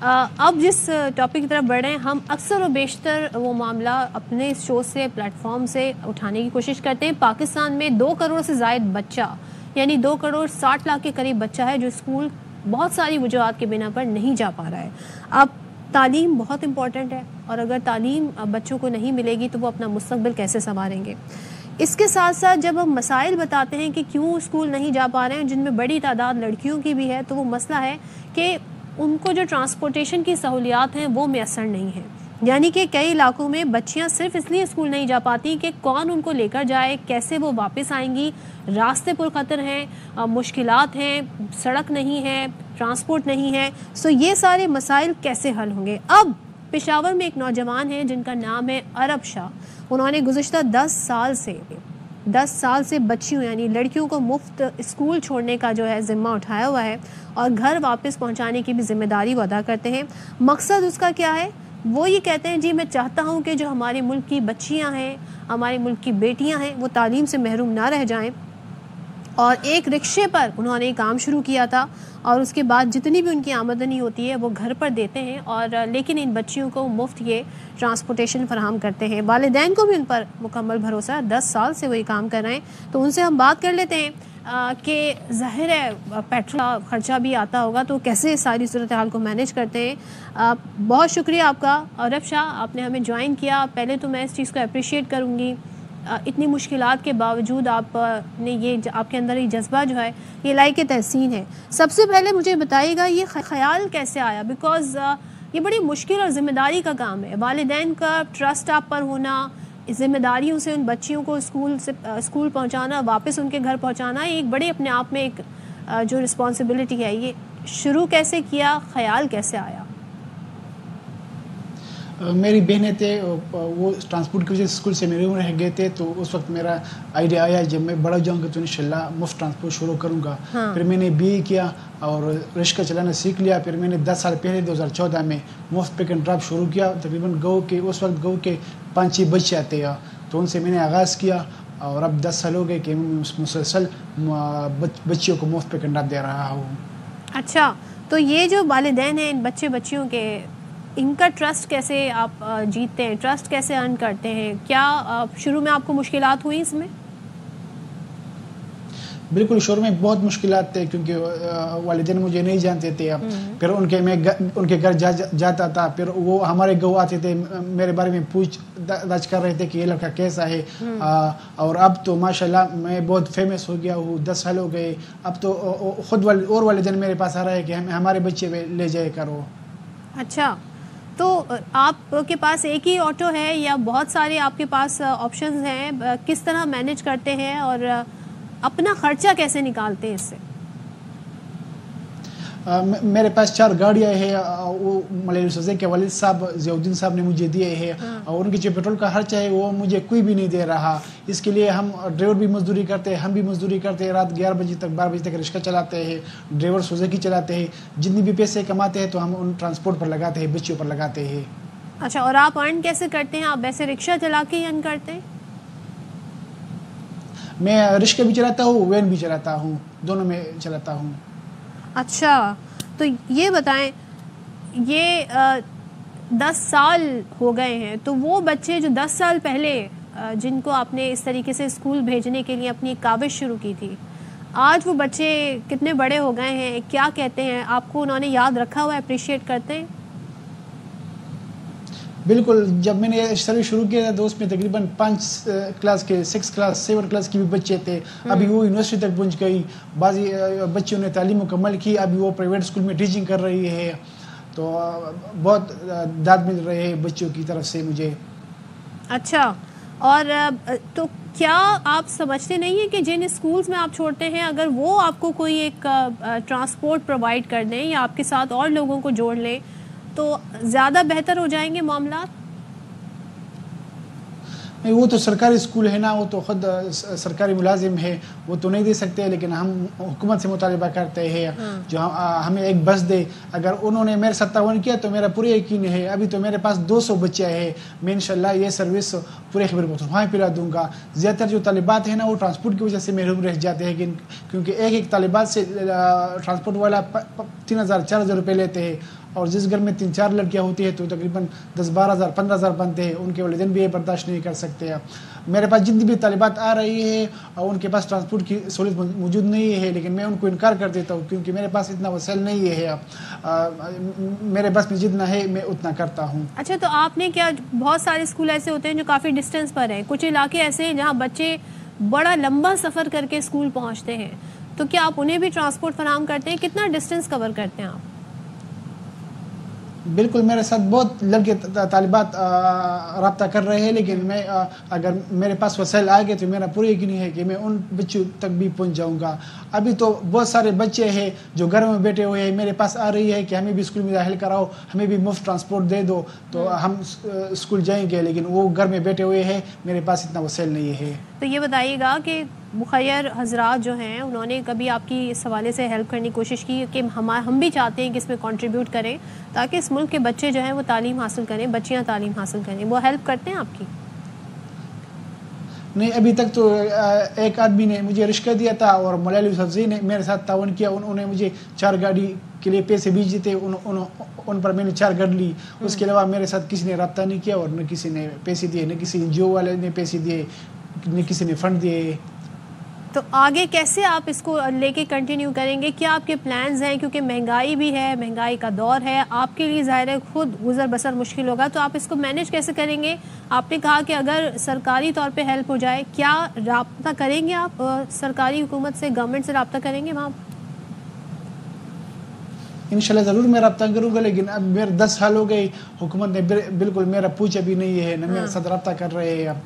اب جس ٹاپک کی طرف بڑھ رہے ہیں، ہم اکثر و بیشتر وہ معاملہ اپنے اس شو سے پلیٹ فارم سے اٹھانے کی کوشش کرتے ہیں۔ پاکستان میں 2 کروڑ سے زائد بچہ، یعنی 2 کروڑ 60 لاکھ کے قریب بچہ ہے جو اسکول بہت ساری وجوہات کے بنا پر نہیں جا پا رہا ہے۔ اب تعلیم بہت امپورٹنٹ ہے، اور اگر تعلیم بچوں کو نہیں ملے گی تو وہ اپنا مستقبل کیسے سنواریں گے؟ اس کے ساتھ ساتھ جب ہم مسائل بتاتے ہیں کہ کیوں اسکول نہیں جا پا رہے ہیں، جن میں بڑی تعداد لڑکیوں کی بھی ہے، تو وہ مسئلہ ہے کہ ان کو جو ٹرانسپورٹیشن کی سہولیات ہیں وہ میسر نہیں ہیں۔ یعنی کہ کئی علاقوں میں بچیاں صرف اس لیے اسکول نہیں جا پاتی کہ کون ان کو لے کر جائے، کیسے وہ واپس آئیں گی، راستے پر خطر ہیں، مشکلات ہیں، سڑک نہیں ہے، ٹرانسپورٹ نہیں ہے۔ سو یہ سارے مسائل کیسے حل ہوں گے؟ اب پشاور میں ایک نوجوان ہے جن کا نام ہے عرب شاہ۔ انہوں نے گزشتہ 10 سال سے بچیوں یعنی لڑکیوں کو مفت اسکول چھوڑنے کا جو ہے ذمہ اٹھایا ہوا ہے، اور گھر واپس پہنچانے کی بھی ذمہ داری وہ ادا کرتے ہیں۔ مقصد اس کا کیا ہے؟ وہ یہ کہتے ہیں جی میں چاہتا ہوں کہ جو ہمارے ملک کی بچیاں ہیں، ہمارے ملک کی بیٹیاں ہیں، وہ تعلیم سے محروم نہ رہ جائیں۔ اور ایک رکشے پر انہوں نے کام شروع کیا تھا، اور اس کے بعد جتنی بھی ان کی آمدنی ہوتی ہے وہ گھر پر دیتے ہیں، اور لیکن ان بچیوں کو مفت یہ ٹرانسپورٹیشن فراہم کرتے ہیں۔ والدین کو بھی ان پر مکمل بھروسہ ہے، 10 سال سے وہ یہ کام کر رہے ہیں۔ تو ان سے ہم بات کر لیتے ہیں کہ ظاہر ہے پیٹرول خرچہ بھی آتا ہوگا، تو کیسے ساری صورتحال کو مینیج کرتے ہیں؟ بہت شکریہ آپ کا عرب شاہ، آپ نے ہمیں جوائن کیا۔ پہلے تو میں اس چیز کو اپریشیٹ کروں گی، اتنی مشکلات کے باوجود آپ نے یہ آپ کے اندر یہ جذبہ جو ہے یہ لائق تحسین ہے۔ سب سے پہلے مجھے بتائیے گا یہ خیال کیسے آیا؟ بیکاز یہ بڑی مشکل اور ذمہ داری کا کام ہے، والدین کا ٹرسٹ آپ پر ہونا، ذمہ داریوں سے ان بچیوں کو اسکول پہنچانا، واپس ان کے گھر پہنچانا، یہ ایک بڑے اپنے آپ میں ایک جو رسپانسبلٹی ہے۔ یہ شروع کیسے کیا؟ خیال کیسے آیا؟ میری بہنیں تھے، وہ ٹرانسپورٹ کی وجہ سے اسکول سے محروم رہ گئے تھے، تو اس وقت میرا آئیڈیا آیا جب میں بڑا جاؤں گا تو انشاءاللہ مفت ٹرانسپورٹ شروع کروں گا۔ پھر میں نے BA کیا اور رکشہ چلانا سیکھ لیا۔ پھر میں نے 10 سال پہلے 2014 میں مفت پک اینڈ ڈراپ شروع کیا۔ تقریباً اس وقت گو کے 5-6 بچے آتے ہیں، تو ان سے میں نے آغاز کیا، اور اب 10 سال ہو گئے کہ میں مسلسل بچیوں کو مفت پک اینڈ ڈراپ دے رہا ہوں۔ اچھا، تو یہ جو والدین ہیں ان بچیوں کے، ان کا ٹرسٹ کیسے آپ جیتتے ہیں؟ ٹرسٹ کیسے ارن کرتے ہیں؟ کیا شروع میں آپ کو مشکلات ہوئی اس میں؟ بالکل، شروع میں بہت مشکلات تھے، کیونکہ والدین مجھے نہیں جانتے تھے۔ پھر ان کے گھر جاتا تھا، پھر وہ ہمارے گاؤں آتے تھے، میرے بارے میں پوچھ تاچھ کر رہے تھے کہ یہ لڑکا کیسا ہے۔ اور اب تو ماشاءاللہ میں بہت فیمس ہو گیا ہوں، 10 سال ہو گئے۔ اب تو خود اور والدین میرے پاس آ رہے ہیں کہ ہمارے بچے لے جائے کرو۔ اچھا، تو آپ کے پاس ایک ہی آٹو ہے یا بہت سارے آپ کے پاس آپشنز ہیں؟ کس طرح مینیج کرتے ہیں اور اپنا خرچہ کیسے نکالتے ہیں اس سے؟ میرے پاس 4 گاڑیاں ہیں، وہ ملیری سوزے کے والد صاحب ضیاء الدین صاحب نے مجھے دیے ہیں، اور ان کی جو پیٹرول کا خرچہ ہے وہ مجھے کوئی بھی نہیں دے رہا۔ اس کے لیے ہم ڈرائیور بھی مزدوری کرتے ہیں، ہم بھی مزدوری کرتے ہیں، رات 11 بجے تک 12 بجے تک رکشہ چلاتے ہیں، ڈرائیور سوزے کی چلاتے ہیں۔ جتنی بھی پیسے کماتے ہیں تو ہم ان ٹرانسپورٹ پر لگاتے ہیں، بچیوں پر لگاتے ہیں۔ اچھا، اور آپ ارن کیسے کرتے ہیں؟ آپ ویسے رکشہ چلا کے ہی ارن کرتے ہیں؟ میں رکشہ بھی چلاتا ہوں، وین بھی چلاتا ہوں، دونوں میں چلاتا ہوں۔ اچھا، تو یہ بتائیں، یہ 10 سال ہو گئے ہیں، تو وہ بچے جو 10 سال پہلے جن کو آپ نے اس طریقے سے اسکول بھیجنے کے لیے اپنی کاوش شروع کی تھی، آج وہ بچے کتنے بڑے ہو گئے ہیں؟ کیا کہتے ہیں آپ کو؟ انہوں نے یاد رکھا ہوا ہے؟ اپریشیٹ کرتے ہیں؟ بالکل، جب میں نے سروس شروع کیا تھا تو اس میں تقریباً 5 کلاس کے، 6 کلاس 7 کلاس کے بھی بچے تھے۔ ابھی وہ یونیورسٹی تک پہنچ گئی، بعضی بچوں نے تعلیم مکمل کی، ابھی وہ پرائیویٹ اسکول میں ٹیچنگ کر رہی ہے۔ تو بہت داد مل رہے ہیں بچوں کی طرف سے مجھے۔ اچھا، اور تو کیا آپ سمجھتے نہیں ہیں کہ جن اسکولز میں آپ چھوڑتے ہیں، اگر وہ آپ کو کوئی ایک ٹرانسپورٹ پرووائڈ کر دیں یا آپ کے ساتھ اور لوگوں کو جوڑ لیں تو زیادہ بہتر ہو جائیں گے معاملات؟ نہیں، وہ تو سرکاری اسکول ہے نا، وہ تو خود سرکاری ملازم ہے، وہ تو نہیں دے سکتے، لیکن ہم حکومت سے مطالبہ کرتے ہیں جو ہمیں ایک بس دے۔ اگر انہوں نے میرے ساتھ تعاون کیا تو میرا پورا یقین ہے، ابھی تو میرے پاس 200 بچے ہیں، میں انشاءاللہ یہ سروس پورے خیبر پختونخوا میں پلا دوں گا۔ زیادہ تر جو طالبات ہیں نا وہ ٹرانسپورٹ کی وجہ سے محروم رہ جاتے ہیں، کیونکہ ایک طالبات سے ٹرانسپورٹ والا 3000-4000 روپے لیتے ہیں، اور جس گھر میں 3-4 لڑکیاں ہوتی ہیں تو تقریباً 10-12,000 15,000 بنتے ہیں. ان کے والدین بھی یہ برداشت نہیں کر سکتے. میرے پاس جتنی بھی طالبات آ رہی ہے اور ان کے پاس ٹرانسپورٹ کی سہولت موجود نہیں ہے, لیکن میں ان کو انکار کر دیتا ہوں کیونکہ میرے پاس اتنا وسائل نہیں ہے. میرے پاس میں جتنا ہے میں اتنا کرتا ہوں. اچھا, تو آپ نے کیا, بہت سارے اسکول ایسے ہوتے ہیں جو کافی ڈسٹینس پر ہیں, کچھ علاقے ایسے ہیں جہاں بچے بڑا لمبا سفر کر کے اسکول پہنچتے ہیں, تو کیا آپ انہیں بھی ٹرانسپورٹ فراہم کرتے ہیں؟ کتنا ڈسٹینس کور کرتے ہیں آپ؟ بالکل, میرے ساتھ بہت لڑکے طالبات رابطہ کر رہے ہیں, لیکن میں اگر میرے پاس وسائل آ گئے تو میرا پورا یقین ہے کہ میں ان بچوں تک بھی پہنچ جاؤں گا. ابھی تو بہت سارے بچے ہیں جو گھر میں بیٹھے ہوئے ہیں, میرے پاس آ رہی ہے کہ ہمیں بھی اسکول میں داخل کراؤ, ہمیں بھی مفت ٹرانسپورٹ دے دو تو ہم اسکول جائیں گے, لیکن وہ گھر میں بیٹھے ہوئے ہیں, میرے پاس اتنا وسائل نہیں ہے. تو یہ بتائیے گا کہ مخیر حضرات جو ہیں انہوں نے کبھی آپ کی اس حوالے سے ہیلپ کرنے کی کوشش کی کہ ہم بھی چاہتے ہیں کہ اس میں کنٹریبیوٹ کریں تاکہ اس ملک کے بچے جو ہیں وہ تعلیم حاصل کریں, بچیاں تعلیم حاصل کریں, وہ ہیلپ کرتے ہیں آپ کی؟ نہیں, ابھی تک تو ایک آدمی نے مجھے رشکہ دیا تھا اور مولالی یوسف نے میرے ساتھ تعاون کیا. انہوں نے مجھے 4 گاڑی کے لیے پیسے بھیجے تھے, ان پر میں نے 4 گاڑی لی. اس کے علاوہ میرے ساتھ کسی نے رابطہ نہیں کیا اور نہ کسی نے پیسے دیے, نہ کسی NGO والے نے پیسے دیے, نہ کسی نے فنڈ دیے. تو آگے کیسے آپ اس کو لے کے کنٹینیو کریں گے؟ کیا آپ کے پلانز ہیں؟ کیونکہ مہنگائی بھی ہے, مہنگائی کا دور ہے, آپ کے لیے ظاہر ہے خود گزر بسر مشکل ہوگا, تو آپ اس کو مینیج کیسے کریں گے؟ آپ نے کہا کہ اگر سرکاری طور پہ ہیلپ ہو جائے, کیا رابطہ کریں گے آپ سرکاری حکومت سے, گورنمنٹ سے رابطہ کریں گے وہاں؟ انشاءاللہ ضرور میں رابطہ کروں گا, لیکن اب میرے 10 سال ہو گئے, حکومت نے بالکل میرا پوچھا بھی نہیں ہے, نہ میرے ساتھ رابطہ کر رہے ہیں.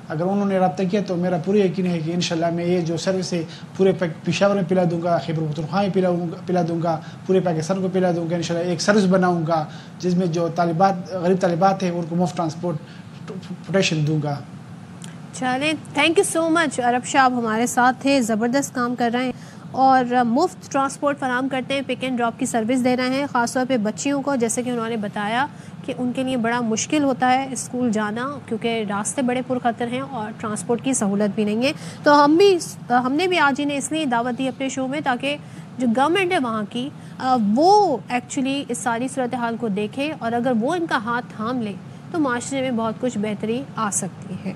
اگر انہوں نے رابطہ کیا تو میرا پورا یقین ہے کہ انشاءاللہ میں یہ جو سروس ہے پورے پشاور میں پلا دوں گا, خیبر پختونخوا میں پلا دوں گا, پورے پاکستان کو پلا دوں گا. انشاءاللہ ایک سروس بناؤں گا جس میں جو طالبات, غریب طالبات ہیں, ان کو مفت ٹرانسپورٹیشن دوں گا. چلیں, تھینک یو سو مچ. عرب شاہ آپ ہمارے ساتھ تھے, زبردست کام کر رہے ہیں اور مفت ٹرانسپورٹ فراہم کرتے ہیں, پک اینڈ ڈراپ کی سروس دے رہے ہیں, خاص طور پہ بچیوں کو, جیسے کہ انہوں نے بتایا کہ ان کے لیے بڑا مشکل ہوتا ہے اسکول جانا کیونکہ راستے بڑے پرخطر ہیں اور ٹرانسپورٹ کی سہولت بھی نہیں ہے. تو ہم نے بھی آج انہیں اس لیے دعوت دی اپنے شو میں تاکہ جو گورنمنٹ ہے وہاں کی وہ ایکچولی اس ساری صورتحال کو دیکھے, اور اگر وہ ان کا ہاتھ تھام لے تو معاشرے میں بہت کچھ بہتری آ سکتی ہے.